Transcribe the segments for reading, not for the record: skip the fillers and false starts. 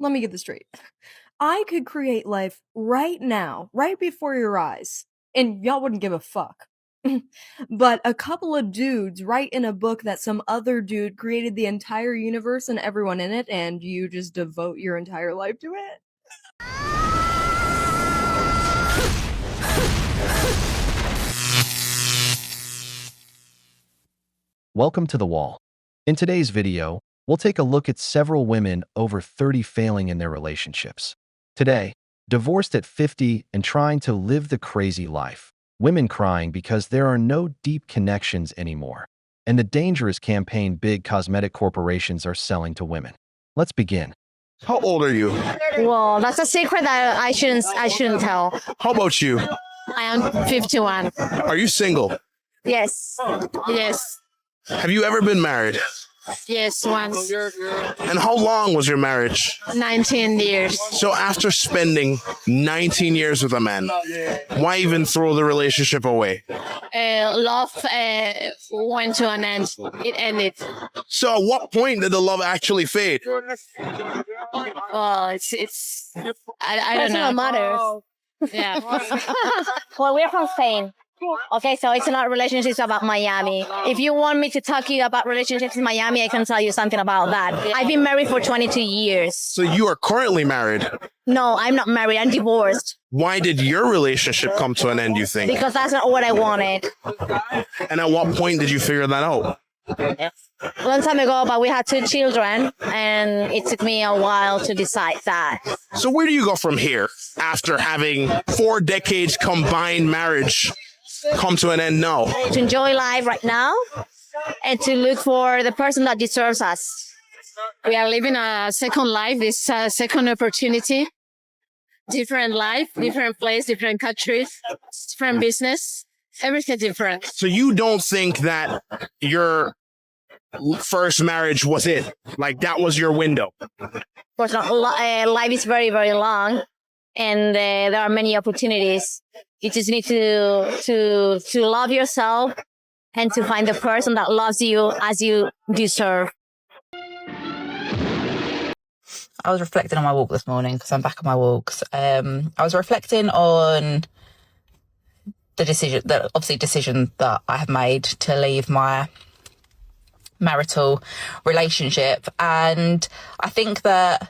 let me get this straight. I could create life right now, right before your eyes, and y'all wouldn't give a fuck. But a couple of dudes write in a book that some other dude created the entire universe and everyone in it, and you just devote your entire life to it? Welcome to The Wall. In today's video, we'll take a look at several women over 30 failing in their relationships. Today, divorced at 50 and trying to live the crazy life. Women crying because there are no deep connections anymore. And the dangerous campaign big cosmetic corporations are selling to women. Let's begin. How old are you? Well, that's a secret that I shouldn't tell. How about you? I am 51. Are you single? Yes. Yes. Have you ever been married? Yes, once. And how long was your marriage? 19 years. So after spending 19 years with a man, why even throw the relationship away? Love went to an end. It ended. So at what point did the love actually fade? Well, I don't know. Matters. Yeah. Well, we're from Spain. Okay, so it's not relationships about Miami. If you want me to talk to you about relationships in Miami, I can tell you something about that. I've been married for 22 years. So you are currently married? No, I'm not married. I'm divorced. Why did your relationship come to an end, you think? Because that's not what I wanted. And at what point did you figure that out? Long time ago, but we had 2 children, and it took me a while to decide that. So where do you go from here after having 4 decades combined marriage come to an end now? To enjoy life right now and to look for the person that deserves us. We are living a second life, this second opportunity. Different life, different place, different countries, different business, everything different. So you don't think that your first marriage was it? Like that was your window? Of course not. Life is very, very long, and there are many opportunities. You just need to love yourself and to find the person that loves you as you deserve. I was reflecting on my walk this morning because I'm back on my walks. I was reflecting on the decision that I have made to leave my marital relationship. And I think that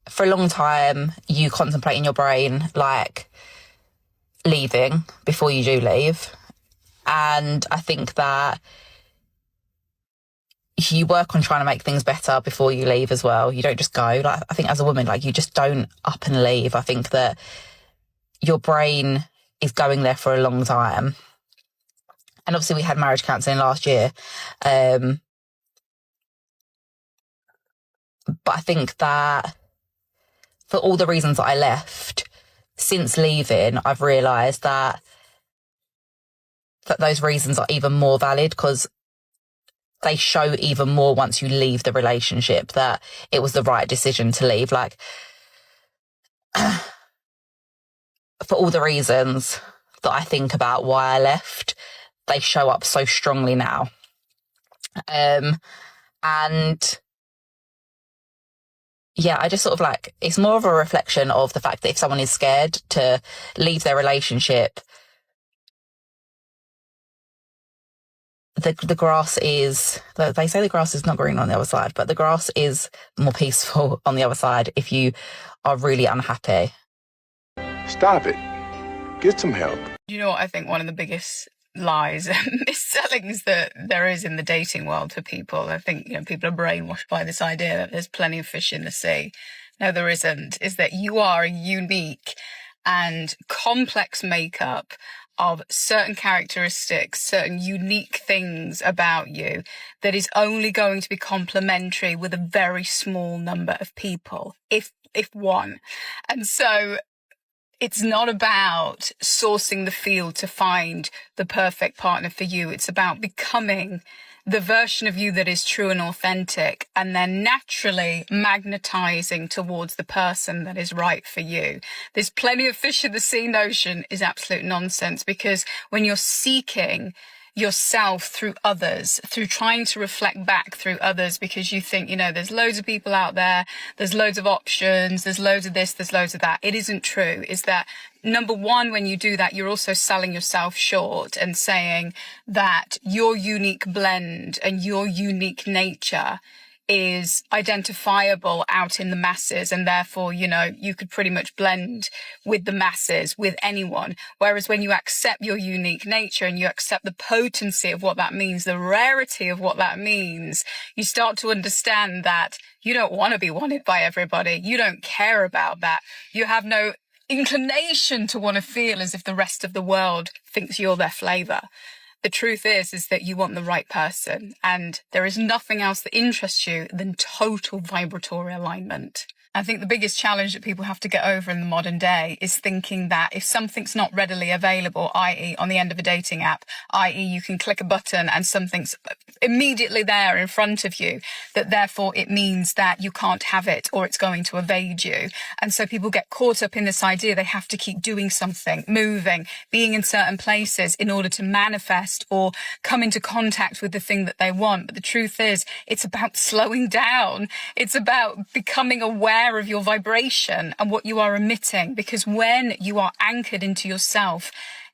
for a long time, you contemplate in your brain, like, leaving before you do leave. And I think that you work on trying to make things better before you leave as well. You don't just go. Like, I think as a woman, like, you just don't up and leave. I think that your brain is going there for a long time. And obviously we had marriage counselling last year. But I think that for all the reasons that I left, since leaving, I've realised that those reasons are even more valid because they show even more once you leave the relationship that it was the right decision to leave. Like, for all the reasons that I think about why I left, they show up so strongly now. And yeah, I just sort of like, it's more of a reflection of the fact that if someone is scared to leave their relationship, the grass is, they say the grass is not green on the other side, but the grass is more peaceful on the other side if you are really unhappy. Stop it. Get some help. You know what I think one of the biggest lies and missellings that there is in the dating world for people? I think, people are brainwashed by this idea that there's plenty of fish in the sea. No, there isn't. Is that you are a unique and complex makeup of certain characteristics, certain unique things about you that is only going to be complementary with a very small number of people, if one. And so it's not about sourcing the field to find the perfect partner for you. It's about becoming the version of you that is true and authentic, and then naturally magnetizing towards the person that is right for you. There's plenty of fish in the sea notion is absolute nonsense, because when you're seeking yourself through others, through trying to reflect back through others, because you think, there's loads of people out there, there's loads of options, there's loads of this, there's loads of that. It isn't true. Is that, number one, when you do that, you're also selling yourself short and saying that your unique blend and your unique nature is identifiable out in the masses, and therefore, you could pretty much blend with the masses, with anyone. Whereas when you accept your unique nature and you accept the potency of what that means, the rarity of what that means, you start to understand that you don't want to be wanted by everybody. You don't care about that. You have no inclination to want to feel as if the rest of the world thinks you're their flavor. The truth is that you want the right person, and there is nothing else that interests you than total vibratory alignment. I think the biggest challenge that people have to get over in the modern day is thinking that if something's not readily available, i.e. on the end of a dating app, i.e. you can click a button and something's immediately there in front of you, that therefore it means that you can't have it or it's going to evade you. And so people get caught up in this idea they have to keep doing something, moving, being in certain places in order to manifest or come into contact with the thing that they want. But the truth is, it's about slowing down. It's about becoming aware of your vibration and what you are emitting, because when you are anchored into yourself,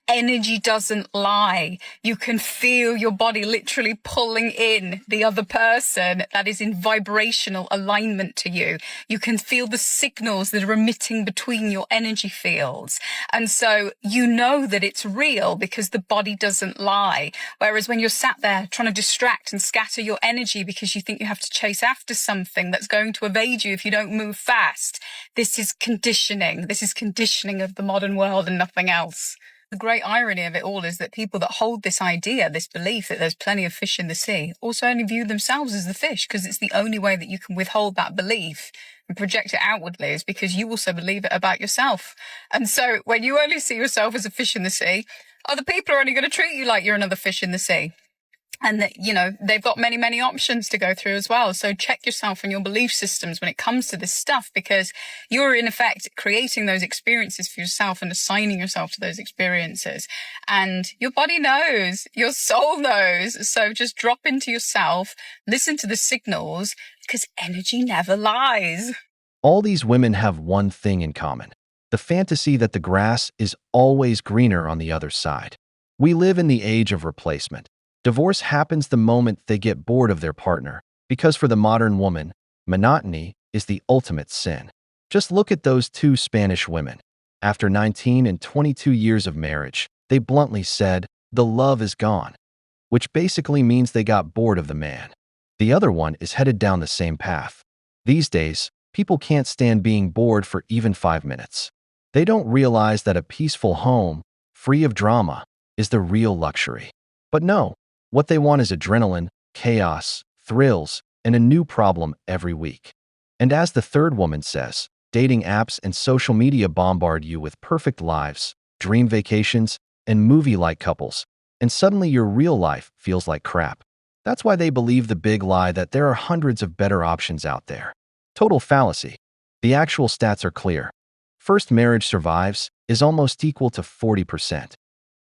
energy doesn't lie. You can feel your body literally pulling in the other person that is in vibrational alignment to you. You can feel the signals that are emitting between your energy fields. And so you know that it's real because the body doesn't lie. Whereas when you're sat there trying to distract and scatter your energy because you think you have to chase after something that's going to evade you if you don't move fast, this is conditioning. This is conditioning of the modern world and nothing else. The great irony of it all is that people that hold this idea, this belief that there's plenty of fish in the sea, also only view themselves as the fish, because it's the only way that you can withhold that belief and project it outwardly is because you also believe it about yourself. And so when you only see yourself as a fish in the sea, other people are only going to treat you like you're another fish in the sea. And that, they've got many, many options to go through as well. So check yourself and your belief systems when it comes to this stuff, because you're in effect creating those experiences for yourself and assigning yourself to those experiences. And your body knows, your soul knows. So just drop into yourself, listen to the signals, because energy never lies. All these women have one thing in common: the fantasy that the grass is always greener on the other side. We live in the age of replacement. Divorce happens the moment they get bored of their partner, because for the modern woman, monotony is the ultimate sin. Just look at those two Spanish women. After 19 and 22 years of marriage, they bluntly said, "The love is gone," which basically means they got bored of the man. The other one is headed down the same path. These days, people can't stand being bored for even 5 minutes. They don't realize that a peaceful home, free of drama, is the real luxury. But no. What they want is adrenaline, chaos, thrills, and a new problem every week. And as the third woman says, dating apps and social media bombard you with perfect lives, dream vacations, and movie-like couples, and suddenly your real life feels like crap. That's why they believe the big lie that there are hundreds of better options out there. Total fallacy. The actual stats are clear. First marriage survives is almost equal to 40%.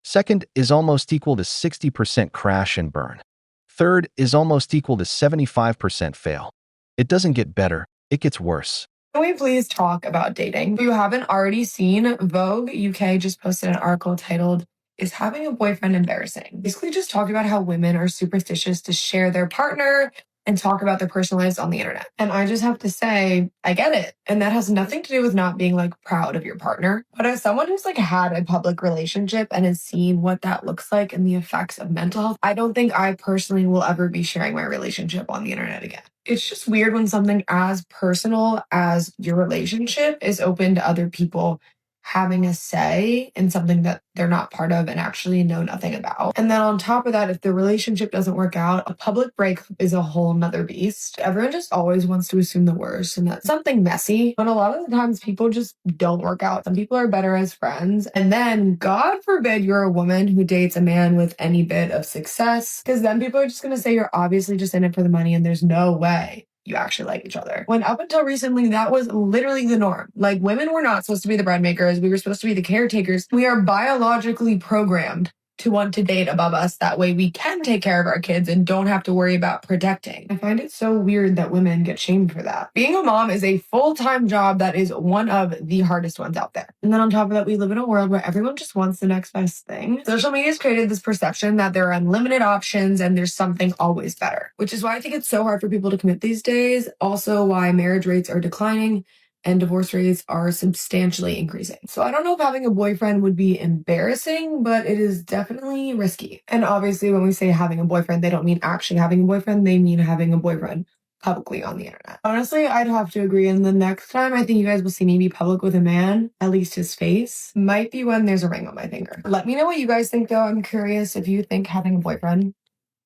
Second is almost equal to 60% crash and burn. Third is almost equal to 75% fail. It doesn't get better, it gets worse. Can we please talk about dating? If you haven't already seen, Vogue UK just posted an article titled, "Is Having a Boyfriend Embarrassing?" Basically just talking about how women are superstitious to share their partner and talk about their personal lives on the internet. And I just have to say, I get it. And that has nothing to do with not being proud of your partner. But as someone who's had a public relationship and has seen what that looks like and the effects of mental health, I don't think I personally will ever be sharing my relationship on the internet again. It's just weird when something as personal as your relationship is open to other people having a say in something that they're not part of and actually know nothing about. And then on top of that, if the relationship doesn't work out, a public breakup is a whole nother beast. Everyone just always wants to assume the worst and that's something messy. But a lot of the times people just don't work out. Some people are better as friends. And then God forbid you're a woman who dates a man with any bit of success, because then people are just going to say you're obviously just in it for the money and there's no way you actually like each other. When up until recently, that was literally the norm. Women were not supposed to be the bread makers. We were supposed to be the caretakers. We are biologically programmed to want to date above us. That way we can take care of our kids and don't have to worry about protecting. I find it so weird that women get shamed for that. Being a mom is a full-time job that is one of the hardest ones out there. And then on top of that, we live in a world where everyone just wants the next best thing. Social media has created this perception that there are unlimited options and there's something always better, which is why I think it's so hard for people to commit these days. Also why marriage rates are declining and divorce rates are substantially increasing. So I don't know if having a boyfriend would be embarrassing, but it is definitely risky. And obviously when we say having a boyfriend, they don't mean actually having a boyfriend, they mean having a boyfriend publicly on the internet. Honestly, I'd have to agree. And the next time I think you guys will see me be public with a man, at least his face, might be when there's a ring on my finger. Let me know what you guys think though. I'm curious if you think having a boyfriend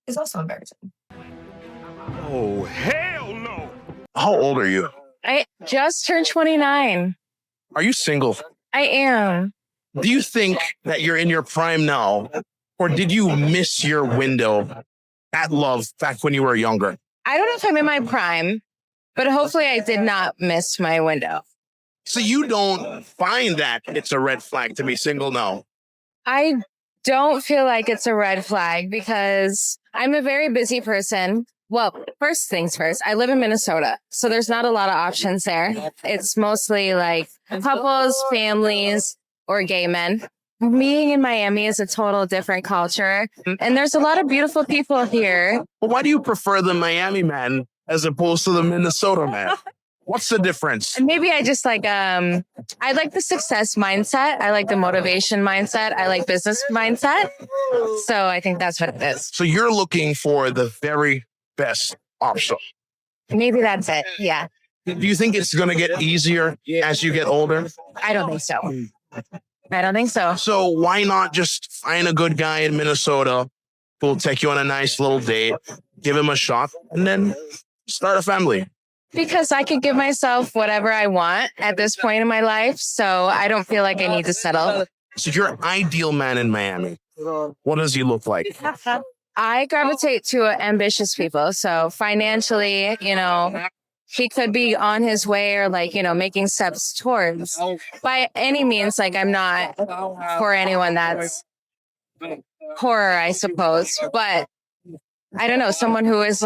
is also embarrassing. Oh, hell no. How old are you? I just turned 29. Are you single? I am. Do you think that you're in your prime now? Or did you miss your window at love back when you were younger? I don't know if I'm in my prime, but hopefully I did not miss my window. So you don't find that it's a red flag to be single now? I don't feel like it's a red flag because I'm a very busy person. Well, first things first, I live in Minnesota, so there's not a lot of options there. It's mostly like couples, families, or gay men. Being in Miami is a total different culture, and there's a lot of beautiful people here. Well, why do you prefer the Miami man as opposed to the Minnesota man? What's the difference? And maybe I just like, I like the success mindset. I like the motivation mindset. I like business mindset. So I think that's what it is. So you're looking for the very best option. Maybe that's it. Yeah. Do you think it's going to get easier as you get older? I don't think so. I don't think so. So why not just find a good guy in Minnesota who'll take you on a nice little date, give him a shot, and then start a family? Because I could give myself whatever I want at this point in my life. So I don't feel like I need to settle. So your ideal man in Miami, what does he look like? I gravitate to ambitious people. So financially, he could be on his way or making steps towards. By any means, I'm not for anyone that's poor, I suppose. But I don't know, someone who is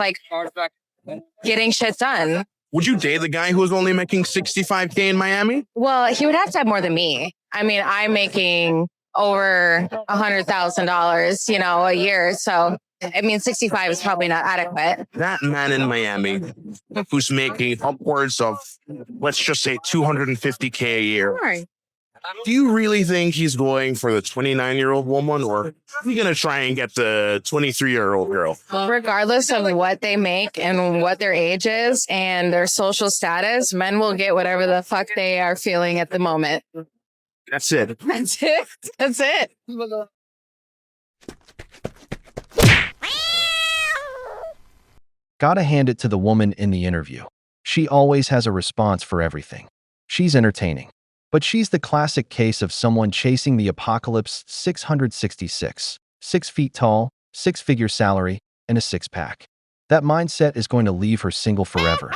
getting shit done. Would you date the guy who's only making $65K in Miami? Well, he would have to have more than me. I mean, I'm making over $100,000, a year. So, 65 is probably not adequate. That man in Miami who's making upwards of, let's just say, $250K a year. Sure. Do you really think he's going for the 29-year-old woman, or are you going to try and get the 23-year-old girl? Regardless of what they make and what their age is and their social status, men will get whatever the fuck they are feeling at the moment. That's it. That's it. That's it. Gotta hand it to the woman in the interview. She always has a response for everything. She's entertaining. But she's the classic case of someone chasing the apocalypse 666. 6 feet tall, 6-figure salary, and a six-pack. That mindset is going to leave her single forever.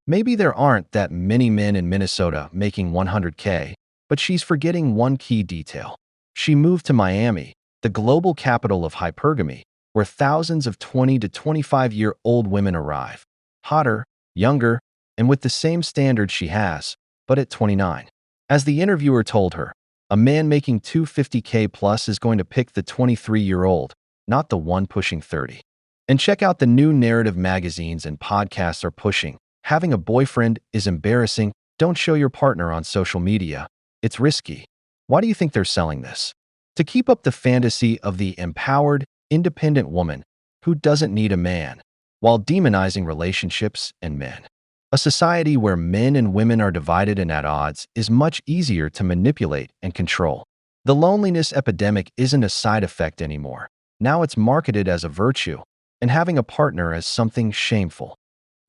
Maybe there aren't that many men in Minnesota making 100K, but she's forgetting one key detail. She moved to Miami, the global capital of hypergamy, where thousands of 20 to 25-year-old women arrive. Hotter, younger, and with the same standards she has, but at 29. As the interviewer told her, a man making $250K plus is going to pick the 23-year-old, not the one pushing 30. And check out the new narrative magazines and podcasts are pushing. Having a boyfriend is embarrassing. Don't show your partner on social media. It's risky. Why do you think they're selling this? To keep up the fantasy of the empowered, independent woman who doesn't need a man, while demonizing relationships and men. A society where men and women are divided and at odds is much easier to manipulate and control. The loneliness epidemic isn't a side effect anymore. Now it's marketed as a virtue, and having a partner as something shameful.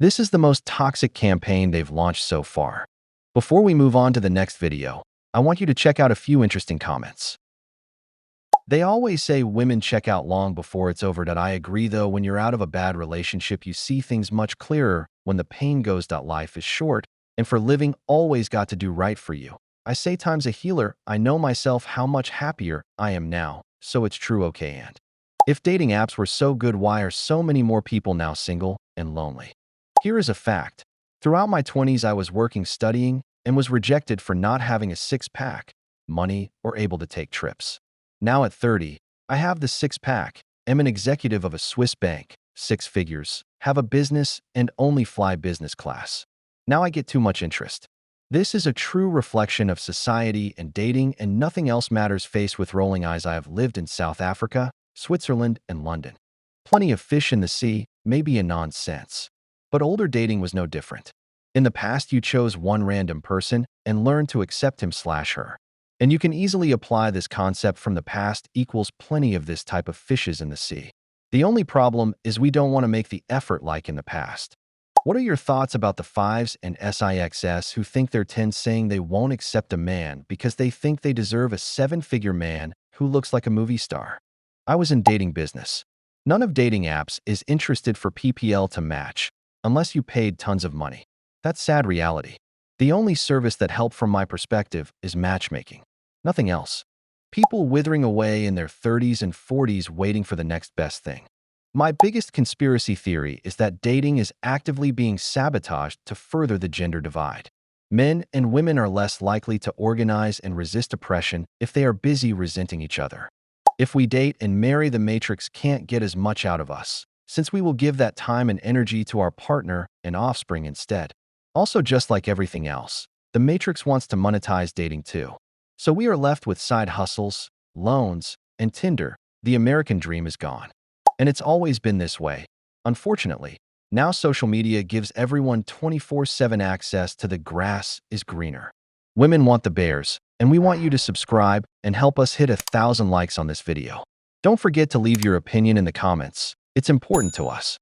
This is the most toxic campaign they've launched so far. Before we move on to the next video, I want you to check out a few interesting comments. They always say women check out long before it's over. I agree though, when you're out of a bad relationship, you see things much clearer when the pain goes. Life is short, and for living, always got to do right for you. I say time's a healer. I know myself how much happier I am now. so it's true okay and. If dating apps were so good, why are so many more people now single and lonely? Here is a fact. Throughout my 20s, I was working, studying, and was rejected for not having a six-pack, money, or able to take trips. Now at 30, I have the six-pack, am an executive of a Swiss bank, 6 figures, have a business, and only fly business class. Now I get too much interest. This is a true reflection of society and dating, and nothing else matters. Faced with rolling eyes, I have lived in South Africa, Switzerland, and London. Plenty of fish in the sea, maybe a nonsense. But older dating was no different. In the past, you chose one random person and learned to accept him/her. And you can easily apply this concept from the past equals plenty of this type of fishes in the sea. The only problem is we don't want to make the effort like in the past. What are your thoughts about the 5s and SIXs who think they're 10s, saying they won't accept a man because they think they deserve a 7-figure man who looks like a movie star? I was in dating business. None of dating apps is interested for PPL to match, unless you paid tons of money. That's sad reality. The only service that helped from my perspective is matchmaking. Nothing else. People withering away in their 30s and 40s waiting for the next best thing. My biggest conspiracy theory is that dating is actively being sabotaged to further the gender divide. Men and women are less likely to organize and resist oppression if they are busy resenting each other. If we date and marry, the Matrix can't get as much out of us, since we will give that time and energy to our partner and offspring instead. Also, just like everything else, the Matrix wants to monetize dating too. So we are left with side hustles, loans, and Tinder. The American dream is gone. And it's always been this way. Unfortunately, now social media gives everyone 24/7 access to the grass is greener. Women want the bears, and we want you to subscribe and help us hit 1,000 likes on this video. Don't forget to leave your opinion in the comments. It's important to us.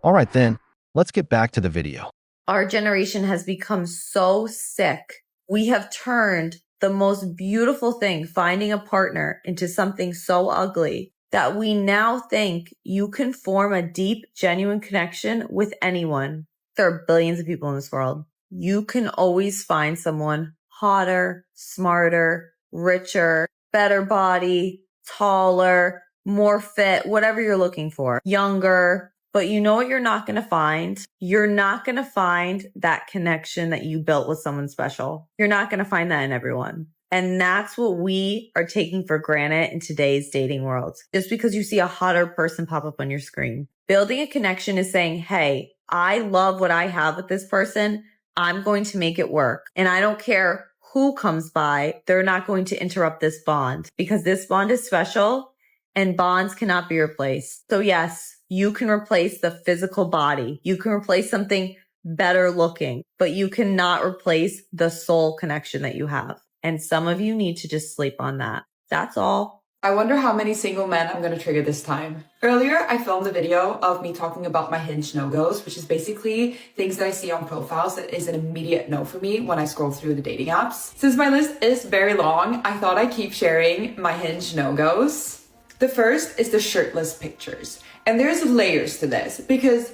All right then, let's get back to the video. Our generation has become so sick. We have turned the most beautiful thing, finding a partner, into something so ugly that we now think you can form a deep, genuine connection with anyone. There are billions of people in this world. You can always find someone hotter, smarter, richer, better body, taller, more fit, whatever you're looking for, younger. But you know what you're not going to find? You're not going to find that connection that you built with someone special. You're not going to find that in everyone. And that's what we are taking for granted in today's dating world. Just because you see a hotter person pop up on your screen. Building a connection is saying, hey, I love what I have with this person. I'm going to make it work. And I don't care who comes by. They're not going to interrupt this bond, because this bond is special and bonds cannot be replaced. So yes, you can replace the physical body. You can replace something better looking, but you cannot replace the soul connection that you have. And some of you need to just sleep on that. That's all. I wonder how many single men I'm going to trigger this time. Earlier, I filmed a video of me talking about my Hinge no-goes, which is basically things that I see on profiles that is an immediate no for me when I scroll through the dating apps. Since my list is very long, I thought I'd keep sharing my Hinge no-goes. The first is the shirtless pictures. And there's layers to this, because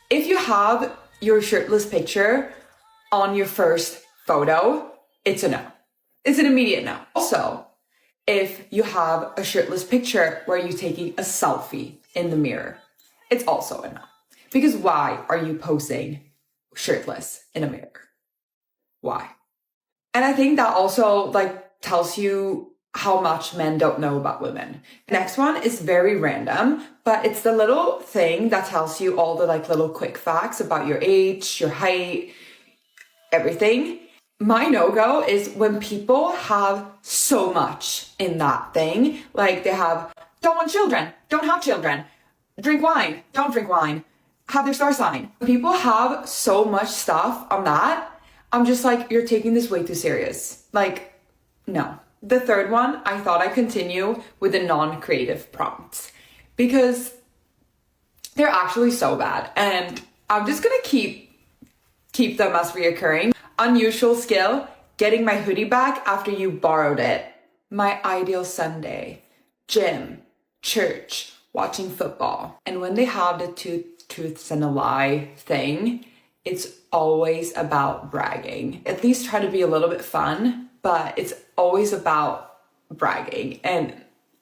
if you have your shirtless picture on your first photo, it's a no. It's an immediate no. Also, if you have a shirtless picture where you're taking a selfie in the mirror, it's also a no. Because why are you posing shirtless in a mirror? Why? And I think that also tells you how much men don't know about women. Next one is very random, but it's the little thing that tells you all the little quick facts about your age, your height, everything. My no-go is when people have so much in that thing. Like they have, don't want children, don't have children, drink wine, don't drink wine, have their star sign. People have so much stuff on that. I'm just like, you're taking this way too serious. No. The third one, I thought I'd continue with the non-creative prompts because they're actually so bad. And I'm just gonna keep them as reoccurring. Unusual skill, getting my hoodie back after you borrowed it. My ideal Sunday, gym, church, watching football. And when they have the two truths and a lie thing, it's always about bragging. At least try to be a little bit fun, but it's always about bragging. And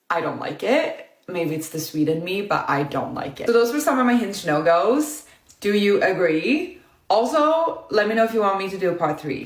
I don't like it. Maybe it's the sweet in me, but I don't like it. So those were some of my Hinge no-goes. Do you agree? Also, let me know if you want me to do a part 3.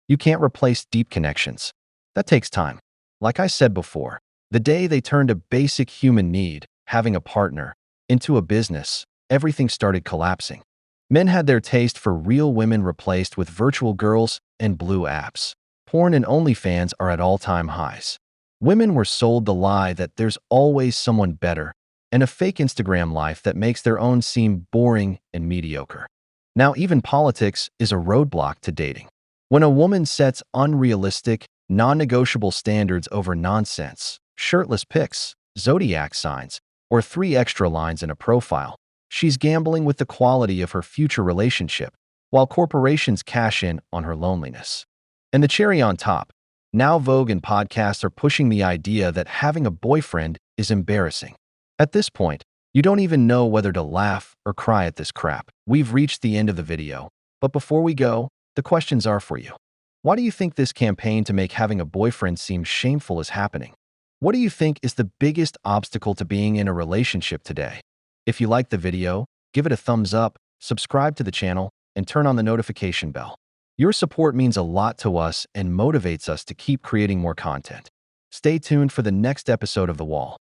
You can't replace deep connections. That takes time. Like I said before, the day they turned a basic human need, having a partner, into a business, everything started collapsing. Men had their taste for real women replaced with virtual girls and blue apps. Porn and OnlyFans are at all-time highs. Women were sold the lie that there's always someone better, and a fake Instagram life that makes their own seem boring and mediocre. Now even politics is a roadblock to dating. When a woman sets unrealistic, non-negotiable standards over nonsense, shirtless pics, zodiac signs, or 3 extra lines in a profile, she's gambling with the quality of her future relationship, while corporations cash in on her loneliness. And the cherry on top, now Vogue and podcasts are pushing the idea that having a boyfriend is embarrassing. At this point, you don't even know whether to laugh or cry at this crap. We've reached the end of the video, but before we go, the questions are for you. Why do you think this campaign to make having a boyfriend seem shameful is happening? What do you think is the biggest obstacle to being in a relationship today? If you liked the video, give it a thumbs up, subscribe to the channel, and turn on the notification bell. Your support means a lot to us and motivates us to keep creating more content. Stay tuned for the next episode of The Wall.